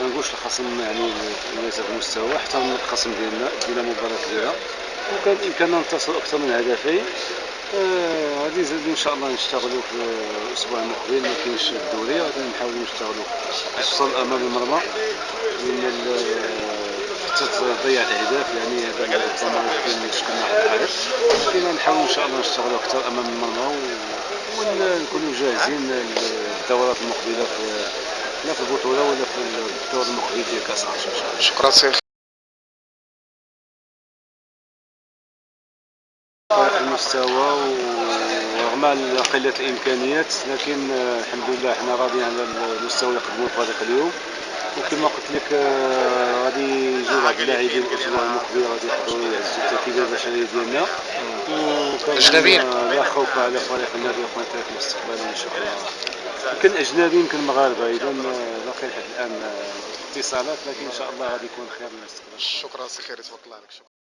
ما نقولش الخصم يعني ليس بمستوى، حتى الخصم دينا مباراة كبيرة، وكان بإمكاننا نتصل أكثر من هدفين. غادي نزيدو إن شاء الله نشتغلوا في الأسبوع المقبل، ما كاينش الدوري، غادي نحاولوا نشتغلوا خصوصا أمام المرمى، لأن حتى تضيع الأهداف، يعني هذا الضمان كاين شكل واحد العائق، لكن نحاولوا إن شاء الله نشتغلوا أكثر أمام المرمى ونكونوا جاهزين للدورات المقبلة لا في البطولة ولا في الدور المقبل ديال كأس العالم إن شاء الله. شكرا سي. فرق المستوى ورغم قلة الإمكانيات، لكن الحمد لله حنا راضيين على المستوى اللي قدموه الفريق اليوم، وكما قلت لك غادي يجيو بعض اللاعبين الأسبوع المقبل غادي يحضروا يعززوا التركيبة البشرية ديالنا، أجنبيين. وكنظن لا خوف على فريق النادي الوطني في المستقبل إن شاء الله. يمكن أجنبي يمكن مغاربة، إذا باقي لحد الآن اتصالات، لكن إن شاء الله غادي يكون خير للمستقبل. شكرا سي خير، تبارك الله عليك.